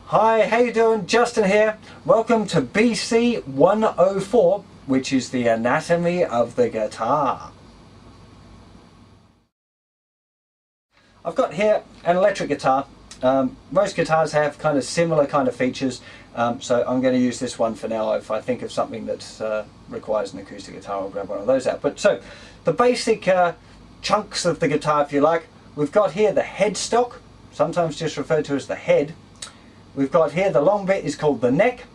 Hi, how you doing? Justin here. Welcome to BC 104, which is the anatomy of the guitar. I've got here an electric guitar. Most guitars have kind of similar kind of features, so I'm going to use this one for now. If I think of something that requires an acoustic guitar, I'll grab one of those out. But so, the basic chunks of the guitar, if you like, we've got here the headstock, sometimes just referred to as the head. We've got here the long bit is called the neck,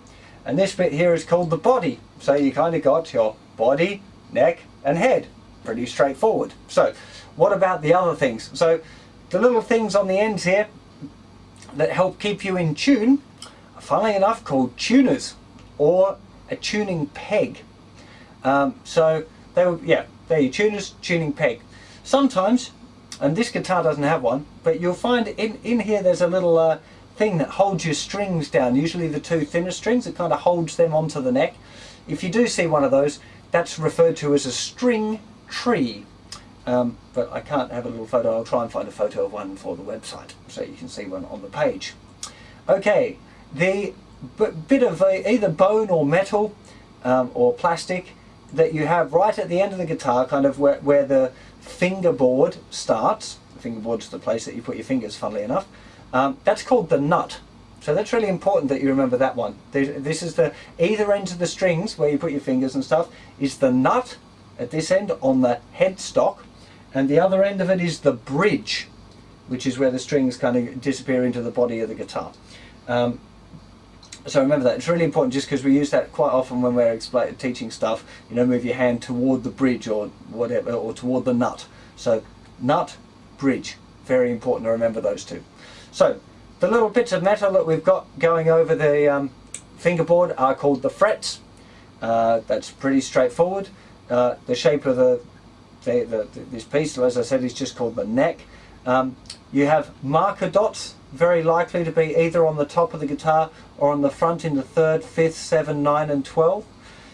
and this bit here is called the body. So you kind of got your body, neck and head. Pretty straightforward. So what about the other things? So the little things on the ends here that help keep you in tune are, funnily enough, called tuners or a tuning peg. So they're your tuners, tuning peg. Sometimes, and this guitar doesn't have one, but you'll find in here there's a little thing that holds your strings down, usually the two thinner strings. It kind of holds them onto the neck. If you do see one of those, that's referred to as a string tree. But I can't have a little photo. I'll try and find a photo of one for the website so you can see one on the page. Okay, the bit of either bone or metal or plastic that you have right at the end of the guitar, kind of where the fingerboard starts. The fingerboard's the place that you put your fingers, funnily enough. That's called the nut. So that's really important that you remember that one. This is the either end of the strings where you put your fingers and stuff is the nut at this end on the headstock, and the other end of it is the bridge, which is where the strings kind of disappear into the body of the guitar. So remember that. It's really important, just because we use that quite often when we're teaching stuff. You know, move your hand toward the bridge or whatever, or toward the nut. So nut, bridge. Very important to remember those two. So the little bits of metal that we've got going over the fingerboard are called the frets. That's pretty straightforward. The shape of this piece, as I said, is just called the neck. You have marker dots, very likely to be either on the top of the guitar or on the front in the 3rd, 5th, 7, 9 and 12.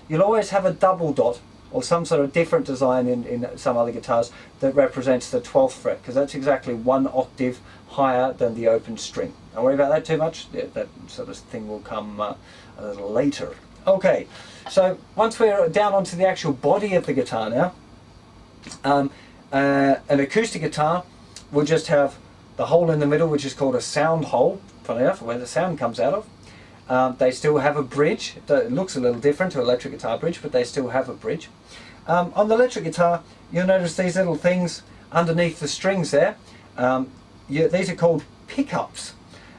You'll always have a double dot or some sort of different design in some other guitars that represents the 12th fret, because that's exactly 1 octave higher than the open string. Don't worry about that too much. Yeah, that sort of thing will come a little later. Okay, so once we're down onto the actual body of the guitar now, an acoustic guitar will just have the hole in the middle, which is called a sound hole, funny enough, where the sound comes out of. They still have a bridge. It looks a little different to an electric guitar bridge, but they still have a bridge. On the electric guitar, you'll notice these little things underneath the strings there. These are called pickups,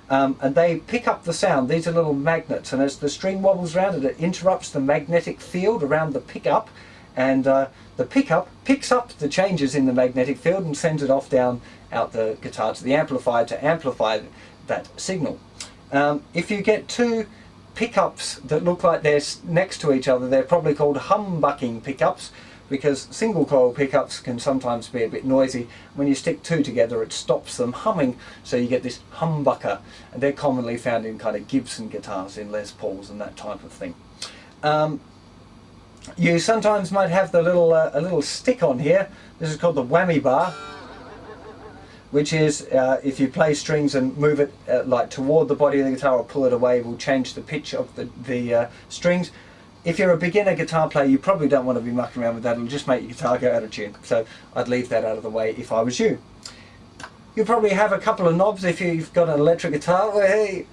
and they pick up the sound. These are little magnets, and as the string wobbles around it interrupts the magnetic field around the pickup, and the pickup picks up the changes in the magnetic field and sends it off down out the guitar to the amplifier to amplify that signal. If you get two pickups that look like they're next to each other, they're probably called humbucking pickups, because single coil pickups can sometimes be a bit noisy. When you stick two together, it stops them humming, so you get this humbucker, and they're commonly found in kind of Gibson guitars, in Les Pauls and that type of thing. You sometimes might have the little a little stick on here. This is called the whammy bar, which is if you play strings and move it like toward the body of the guitar or pull it away, will change the pitch of the strings. If you're a beginner guitar player, you probably don't want to be mucking around with that. It'll just make your guitar go out of tune. So I'd leave that out of the way if I was you. You'll probably have a couple of knobs if you've got an electric guitar. Well, hey,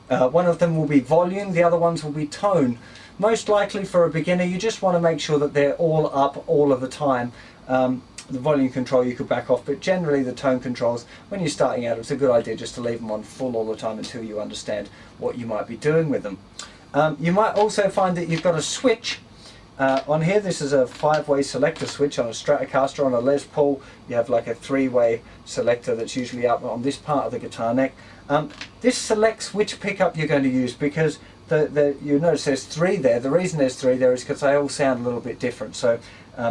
one of them will be volume, the other ones will be tone. Most likely for a beginner, you just want to make sure that they're all up all of the time. The volume control you could back off, but generally the tone controls, when you're starting out, it's a good idea just to leave them on full all the time until you understand what you might be doing with them. You might also find that you've got a switch on here. This is a 5-way selector switch on a Stratocaster. On a Les Paul, you have like a 3-way selector that's usually up on this part of the guitar neck. This selects which pickup you're going to use, because you notice there's 3 there. The reason there's 3 there is because they all sound a little bit different. So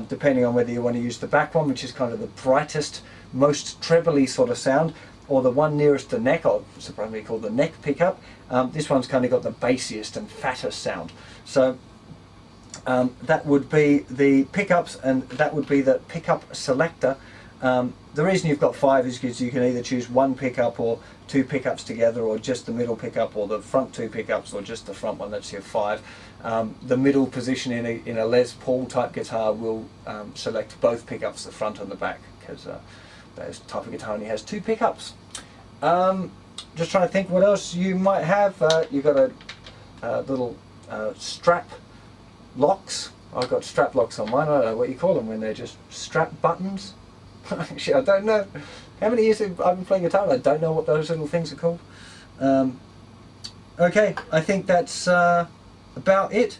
depending on whether you want to use the back one, which is kind of the brightest, most trebly sort of sound, or the one nearest the neck, or it's probably called the neck pickup, this one's kind of got the bassiest and fattest sound. So that would be the pickups, and that would be the pickup selector. The reason you've got 5 is because you can either choose one pickup or 2 pickups together, or just the middle pickup, or the front 2 pickups, or just the front one. That's your 5. The middle position in a Les Paul type guitar will select both pickups, the front and the back, because that type of guitar only has 2 pickups. Just trying to think what else you might have. You've got a little strap locks. I've got strap locks on mine. I don't know what you call them when they're just strap buttons. Actually, I don't know. How many years have I been playing guitar and I don't know what those little things are called. Okay, I think that's about it.